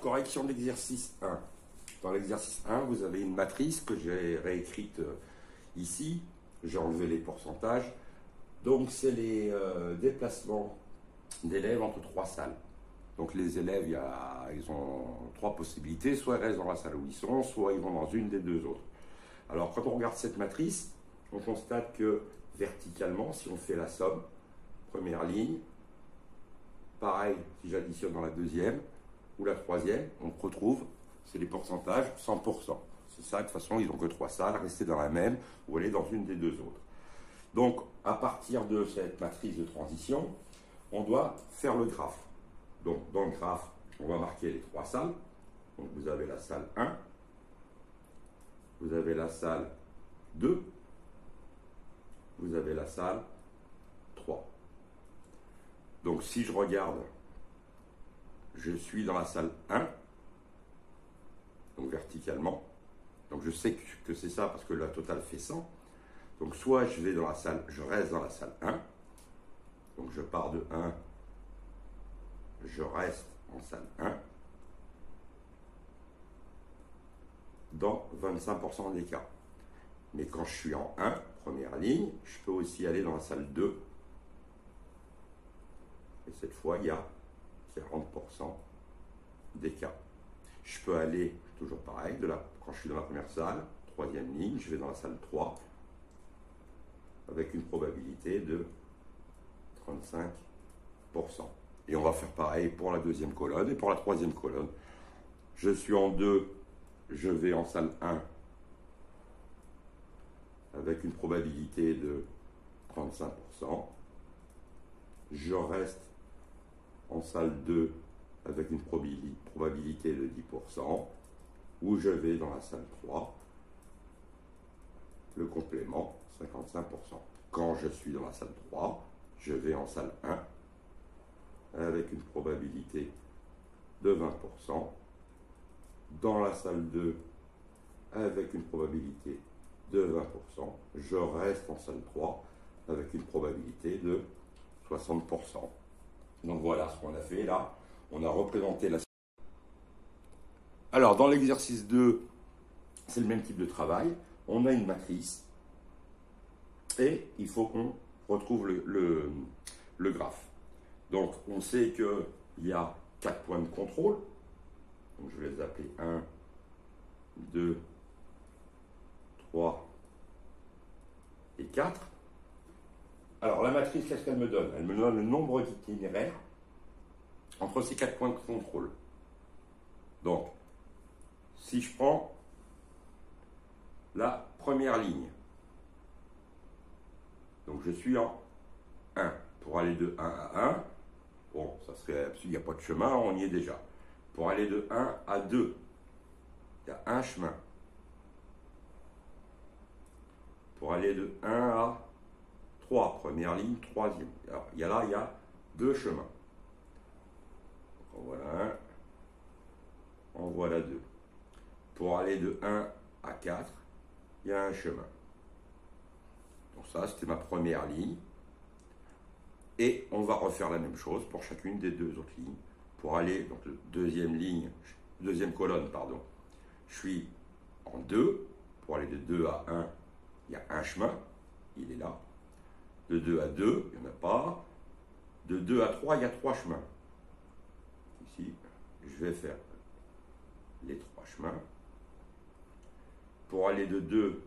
correction de l'exercice 1. Dans l'exercice 1, vous avez une matrice que j'ai réécrite ici. J'ai enlevé les pourcentages. Donc, c'est les déplacements d'élèves entre trois salles. Donc, les élèves, ils ont trois possibilités. Soit ils restent dans la salle où ils sont, soit ils vont dans une des deux autres. Alors, quand on regarde cette matrice, on constate que verticalement, si on fait la somme, première ligne, pareil, si j'additionne dans la deuxième ou la troisième, on retrouve, c'est les pourcentages, 100%. C'est ça, de toute façon, ils n'ont que trois salles, rester dans la même ou aller dans une des deux autres. Donc, à partir de cette matrice de transition, on doit faire le graphe. Donc, dans le graphe, on va marquer les trois salles. Donc, vous avez la salle 1, vous avez la salle 2, vous avez la salle 3. Donc, si je regarde, je suis dans la salle 1, donc verticalement. Donc, je sais que c'est ça parce que la totale fait 100. Donc, soit je reste dans la salle 1. Donc, je pars de 1, je reste en salle 1. Dans 25% des cas. Mais quand je suis en 1, première ligne, je peux aussi aller dans la salle 2. Et cette fois, il y a 40% des cas. Je peux aller, toujours pareil, quand je suis dans la première salle, troisième ligne, je vais dans la salle 3, avec une probabilité de 35%. Et on va faire pareil pour la deuxième colonne et pour la troisième colonne. Je suis en 2, je vais en salle 1 avec une probabilité de 35%. Je reste en salle 2 avec une probabilité de 10%. Ou je vais dans la salle 3, le complément 55%. Quand je suis dans la salle 3, je vais en salle 1 avec une probabilité de 20%. Dans la salle 2, avec une probabilité de 20%. Je reste en salle 3 avec une probabilité de 60%. Donc voilà ce qu'on a fait là. On a représenté la... Alors dans l'exercice 2, c'est le même type de travail. On a une matrice et il faut qu'on retrouve le graphe. Donc on sait qu'il y a 4 points de contrôle. Donc je vais les appeler 1, 2, 3 et 4. Alors la matrice, qu'est-ce qu'elle me donne? Elle me donne le nombre d'itinéraires entre ces 4 points de contrôle. Donc, si je prends la première ligne, donc je suis en 1. Pour aller de 1 à 1, bon, ça serait, s'il n'y a pas de chemin, on y est déjà. Pour aller de 1 à 2, il y a un chemin. Pour aller de 1 à 3, première ligne, troisième. Alors, il y a 2 chemins. En voilà un, en voilà 2. Pour aller de 1 à 4, il y a un chemin. Donc ça, c'était ma première ligne. Et on va refaire la même chose pour chacune des deux autres lignes. Pour aller, donc deuxième colonne, pardon, je suis en 2. Pour aller de 2 à 1, il y a un chemin, il est là. De 2 à 2, il n'y en a pas. De 2 à 3, il y a 3 chemins. Ici, je vais faire les 3 chemins. Pour aller de 2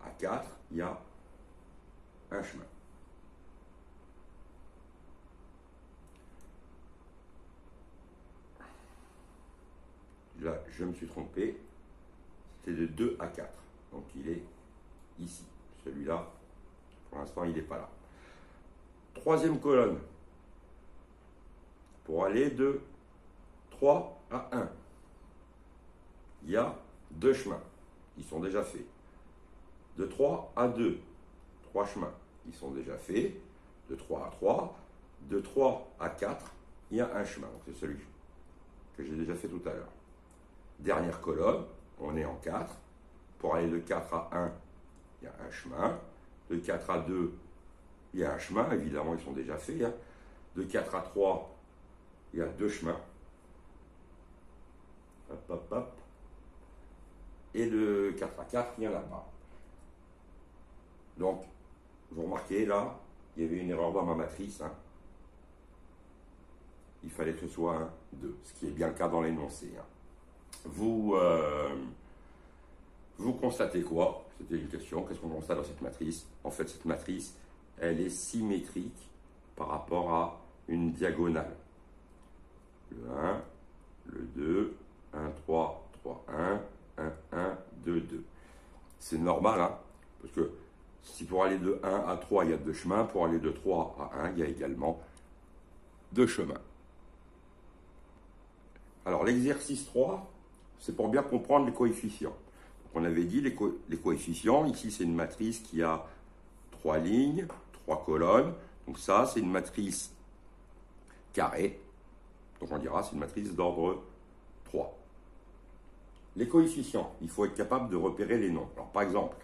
à 4, il y a un chemin. Là, je me suis trompé. C'était de 2 à 4. Donc, il est ici. Celui-là, pour l'instant, il n'est pas là. Troisième colonne. Pour aller de 3 à 1, il y a 2 chemins. Ils sont déjà faits. De 3 à 2, 3 chemins. Ils sont déjà faits. De 3 à 3. De 3 à 4, il y a un chemin. Donc, c'est celui que j'ai déjà fait tout à l'heure. Dernière colonne, on est en 4. Pour aller de 4 à 1, il y a un chemin. De 4 à 2, il y a un chemin. Évidemment, ils sont déjà faits. De 4 à 3, il y a 2 chemins. Hop, hop, hop. Et de 4 à 4, il n'y en a pas. Donc, vous remarquez là, il y avait une erreur dans ma matrice. Hein. Il fallait que ce soit un 2, ce qui est bien le cas dans l'énoncé. Hein. Vous constatez quoi? C'était une question. Qu'est-ce qu'on constate dans cette matrice? En fait, cette matrice, elle est symétrique par rapport à une diagonale. Le 1, le 2, 1, 3, 3, 1, 1, 1, 2, 2. C'est normal, hein, parce que si pour aller de 1 à 3, il y a 2 chemins, pour aller de 3 à 1, il y a également 2 chemins. Alors, l'exercice 3, c'est pour bien comprendre les coefficients. Donc, on avait dit les coefficients. Ici, c'est une matrice qui a 3 lignes, 3 colonnes. Donc ça, c'est une matrice carrée. Donc on dira c'est une matrice d'ordre 3. Les coefficients, il faut être capable de repérer les nombres. Alors par exemple,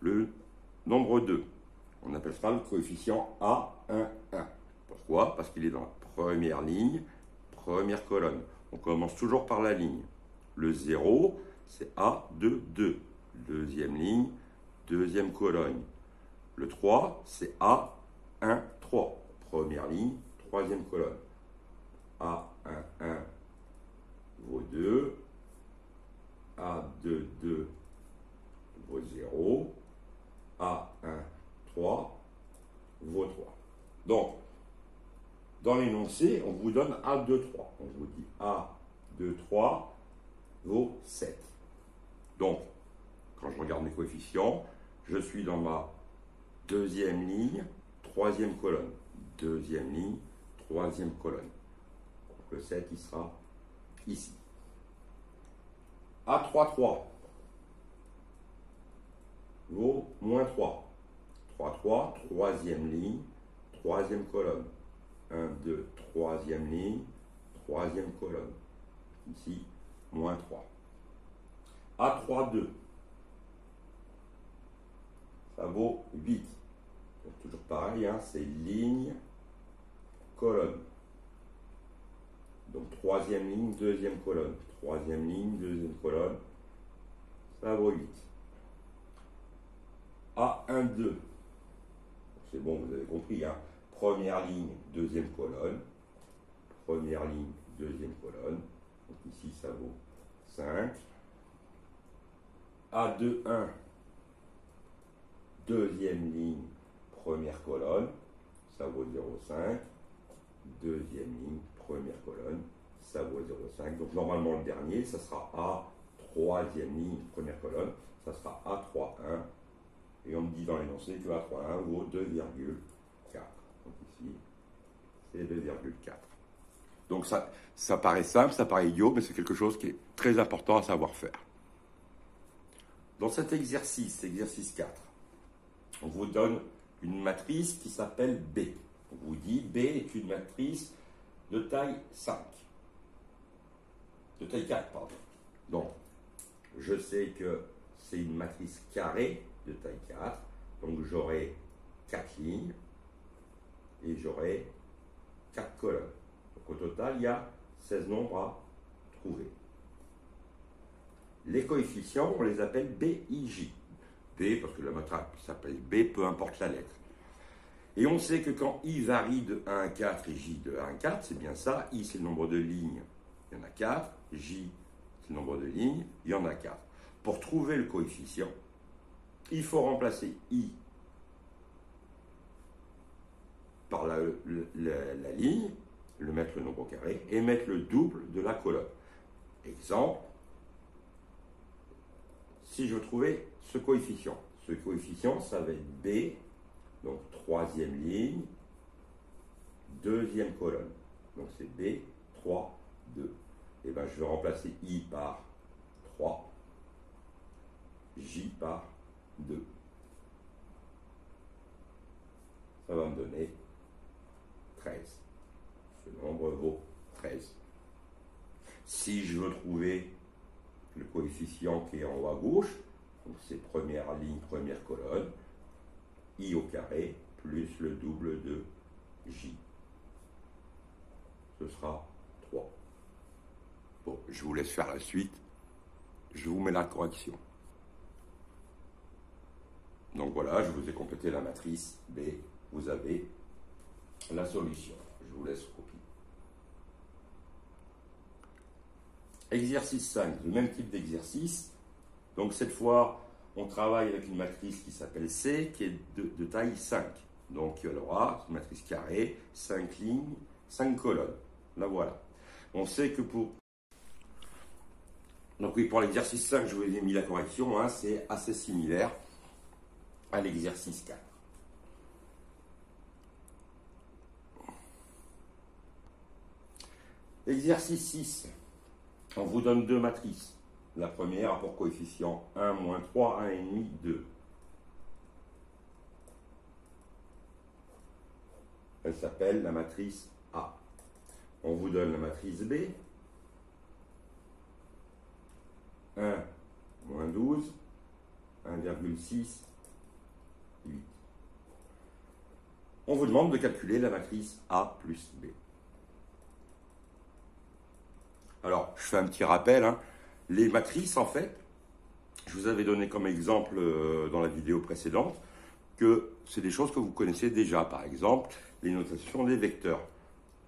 le nombre 2, on appelle ça le coefficient A11. Pourquoi? Parce qu'il est dans la première ligne, première colonne. On commence toujours par la ligne. Le 0, c'est A22. Deuxième ligne, deuxième colonne. Le 3, c'est A13. Première ligne, troisième colonne. A11 vaut 2. A22 vaut 0. A13 vaut 3. Donc, dans l'énoncé, on vous donne A23. On vous dit A23 vaut 7. Donc, quand je regarde mes coefficients, je suis dans ma deuxième ligne, troisième colonne. Deuxième ligne, troisième colonne. Donc, le 7, il sera ici. A33 vaut moins 3. 3, 3, troisième ligne, troisième colonne. 1, 2, troisième ligne, troisième colonne. Ici, moins 3. A32, ça vaut 8. Donc, toujours pareil, hein, c'est ligne, colonne. Donc, troisième ligne, deuxième colonne. Troisième ligne, deuxième colonne, ça vaut 8. A12, c'est bon, vous avez compris, hein. Première ligne, deuxième colonne. Première ligne, deuxième colonne. Donc ici, ça vaut 5. A21, deuxième ligne, première colonne. Ça vaut 0,5. Deuxième ligne, première colonne. Ça vaut 0,5. Donc normalement, le dernier, ça sera A, troisième ligne, première colonne. Ça sera A31. Et on me dit dans l'énoncé que A31 vaut 2,4. Donc ici, c'est 2,4. Donc ça paraît simple, ça paraît idiot, mais c'est quelque chose qui est très important à savoir faire. Dans cet exercice, exercice 4, on vous donne une matrice qui s'appelle B. On vous dit B est une matrice de taille 5. De taille 4, pardon. Donc, je sais que c'est une matrice carrée de taille 4. Donc, j'aurai 4 lignes et j'aurai 4 colonnes. Donc, au total, il y a 16 nombres à trouver. Les coefficients, on les appelle B, I, J. B, parce que la matrice s'appelle B, peu importe la lettre. Et on sait que quand I varie de 1 à 4 et J de 1 à 4, c'est bien ça. I, c'est le nombre de lignes, il y en a 4. J, c'est le nombre de lignes, il y en a 4. Pour trouver le coefficient, il faut remplacer I par la ligne, le mettre le nombre au carré, et mettre le double de la colonne. Exemple, si je veux trouver ce coefficient, ça va être B, donc troisième ligne, deuxième colonne. Donc c'est B, 3, 2. Et bien je vais remplacer I par 3, J par 2. Ça va me donner 13. Ce nombre vaut 13. Si je veux trouver le coefficient qui est en haut à gauche, donc c'est première ligne, première colonne, I au carré plus le double de J. Ce sera 3. Bon, je vous laisse faire la suite. Je vous mets la correction. Donc voilà, je vous ai complété la matrice B. Vous avez la solution. Je vous laisse copier. Exercice 5, le même type d'exercice. Donc cette fois, on travaille avec une matrice qui s'appelle C, qui est de taille 5. Donc il y aura une matrice carrée, 5 lignes, 5 colonnes. La voilà. On sait que Donc oui, pour l'exercice 5, je vous ai mis la correction, hein, c'est assez similaire à l'exercice 4. Exercice 6, on vous donne deux matrices. La première a pour coefficient 1, moins 3, 1,5, 2. Elle s'appelle la matrice A. On vous donne la matrice B. 1, moins 12, 1,6, 8. On vous demande de calculer la matrice A plus B. Alors, je fais un petit rappel, hein. Les matrices, en fait, je vous avais donné comme exemple dans la vidéo précédente que c'est des choses que vous connaissez déjà. Par exemple, les notations des vecteurs.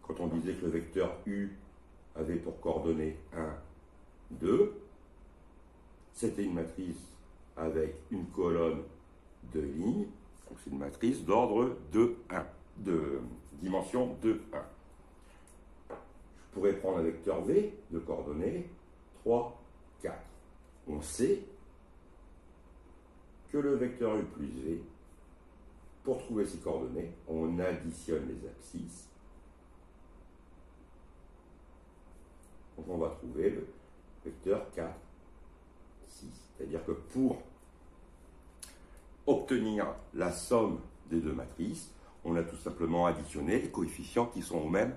Quand on disait que le vecteur U avait pour coordonnées 1, 2, c'était une matrice avec une colonne de lignes. Donc c'est une matrice d'ordre 2, 1, de dimension 2, 1. Je pourrais prendre un vecteur V de coordonnées 3, 4. On sait que le vecteur U plus V, pour trouver ses coordonnées, on additionne les abscisses. Donc on va trouver le vecteur 4, 6. C'est-à-dire que pour obtenir la somme des deux matrices, on a tout simplement additionné les coefficients qui sont au même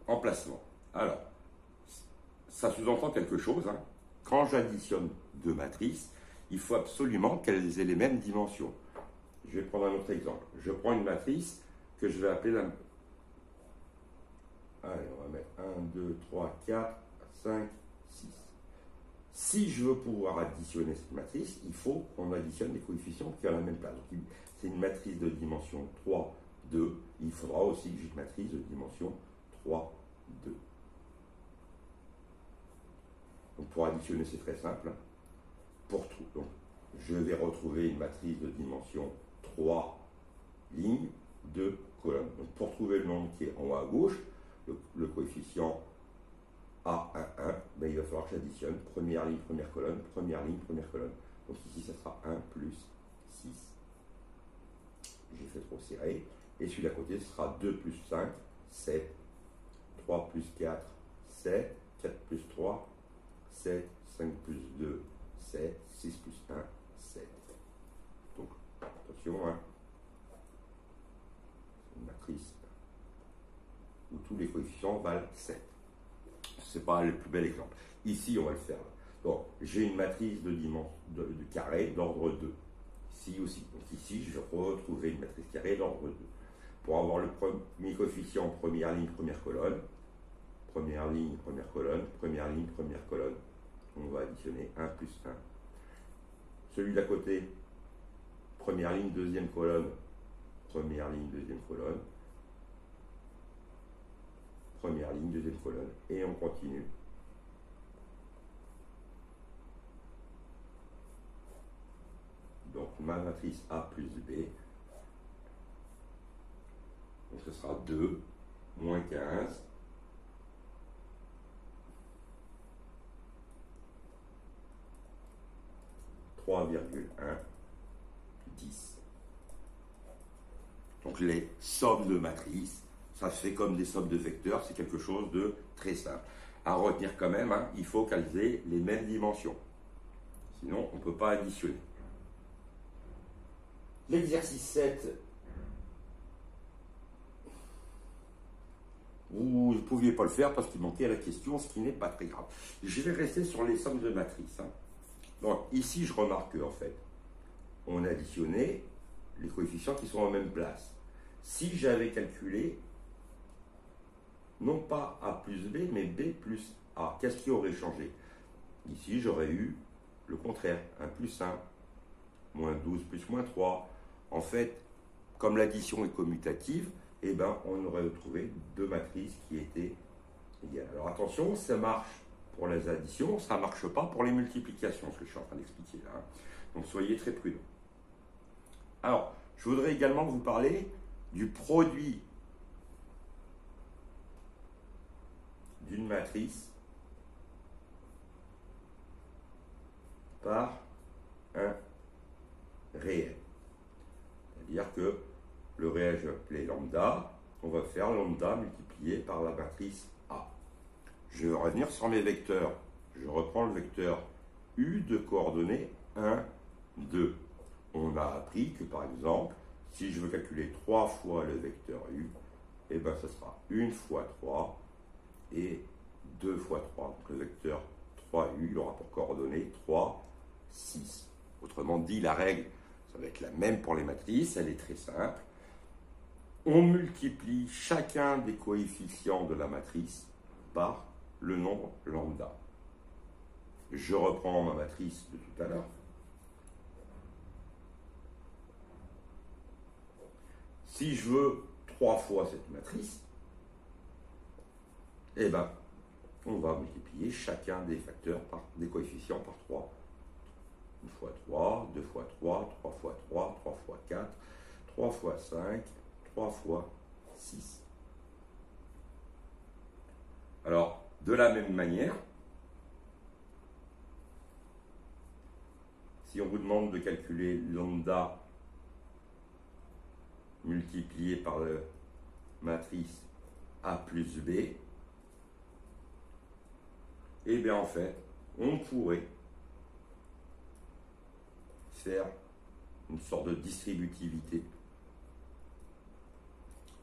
emplacement. Alors, ça sous-entend quelque chose, hein. Quand j'additionne deux matrices, il faut absolument qu'elles aient les mêmes dimensions. Je vais prendre un autre exemple. Je prends une matrice que je vais appeler la... Allez, on va mettre 1, 2, 3, 4, 5, 6. Si je veux pouvoir additionner cette matrice, il faut qu'on additionne les coefficients qui ont la même place. C'est une matrice de dimension 3, 2. Il faudra aussi que j'ai une matrice de dimension 3, 2. Donc pour additionner, c'est très simple. Donc, je vais retrouver une matrice de dimension 3 lignes, 2 colonnes. Donc pour trouver le nombre qui est en haut à gauche, le coefficient A1, 1, ben, il va falloir que j'additionne première ligne, première colonne, première ligne, première colonne. Donc ici, ça sera 1 plus 6. J'ai fait trop serré. Et celui d'à côté, ce sera 2 plus 5, 7. 3 plus 4, 7. 4 plus 3, 7. 5 plus 2, 7. 6 plus 1, 7. Donc, attention, hein. C'est une matrice où tous les coefficients valent 7. Ce n'est pas le plus bel exemple. Ici, on va le faire. Donc, j'ai une matrice de carré d'ordre 2. Ici aussi. Donc ici, je vais retrouver une matrice carrée d'ordre 2. Pour avoir le premier coefficient, première ligne, première colonne. Première ligne, première colonne. Première ligne, première colonne. On va additionner 1 plus 1. Celui d'à côté, première ligne, deuxième colonne. Première ligne, deuxième colonne. Première ligne, deuxième colonne. Et on continue. Donc ma matrice A plus B. Donc ce sera 2, moins 15. 3,1, 10. Donc les sommes de matrices, ça se fait comme des sommes de vecteurs, c'est quelque chose de très simple. À retenir quand même, hein, il faut qu'elles aient les mêmes dimensions. Sinon, on ne peut pas additionner. L'exercice 7, vous ne pouviez pas le faire parce qu'il manquait à la question, ce qui n'est pas très grave. Je vais rester sur les sommes de matrices. Hein. Donc ici, je remarque qu'en fait, on a additionné les coefficients qui sont en même place. Si j'avais calculé, non pas A plus B, mais B plus A. Qu'est-ce qui aurait changé? Ici, j'aurais eu le contraire, 1 plus 1, moins 12 plus moins 3. En fait, comme l'addition est commutative, eh ben, on aurait trouvé deux matrices qui étaient égales. Alors attention, ça marche pour les additions, ça ne marche pas pour les multiplications, ce que je suis en train d'expliquer là. Donc soyez très prudents. Alors, je voudrais également vous parler du produit d'une matrice par un réel. C'est-à-dire que le réel, je vais appeler lambda, on va faire lambda multiplié par la matrice A. Je vais revenir sur mes vecteurs. Je reprends le vecteur U de coordonnées 1, 2. On a appris que par exemple, si je veux calculer 3 fois le vecteur U, eh bien ce sera 1 fois 3 et 2 fois 3. Donc le vecteur 3U, il aura pour coordonnées 3, 6. Autrement dit, la règle, ça va être la même pour les matrices, elle est très simple. On multiplie chacun des coefficients de la matrice par le nombre lambda. Je reprends ma matrice de tout à l'heure. Si je veux 3 fois cette matrice, eh ben, on va multiplier chacun des facteurs des coefficients par 3. 1 fois 3, 2 fois 3, 3 fois 3, 3 fois 4, 3 fois 5, 3 fois 6. Alors, de la même manière, si on vous demande de calculer lambda multiplié par la matrice A plus B, eh bien en fait, on pourrait faire une sorte de distributivité.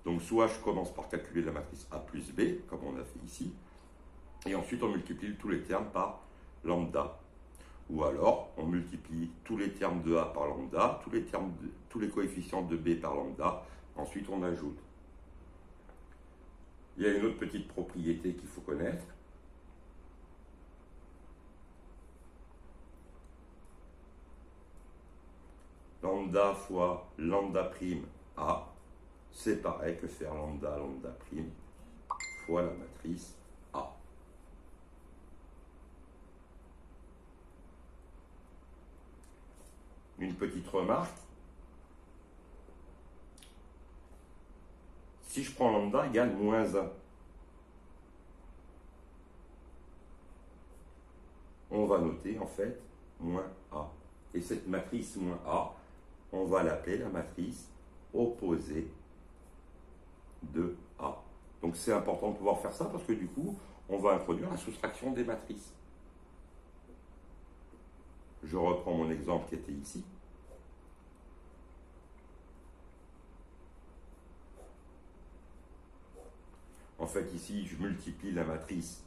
Donc soit je commence par calculer la matrice A plus B, comme on a fait ici, et ensuite on multiplie tous les termes par lambda. Ou alors on multiplie tous les termes de A par lambda, tous les coefficients de B par lambda, ensuite on ajoute. Il y a une autre petite propriété qu'il faut connaître. Lambda fois lambda prime A, c'est pareil que faire lambda lambda prime fois la matrice A. Une petite remarque. Si je prends lambda égale moins 1, on va noter en fait moins A. Et cette matrice moins A, on va l'appeler la matrice opposée de A. Donc c'est important de pouvoir faire ça parce que du coup, on va introduire la soustraction des matrices. Je reprends mon exemple qui était ici. En fait, ici, je multiplie la matrice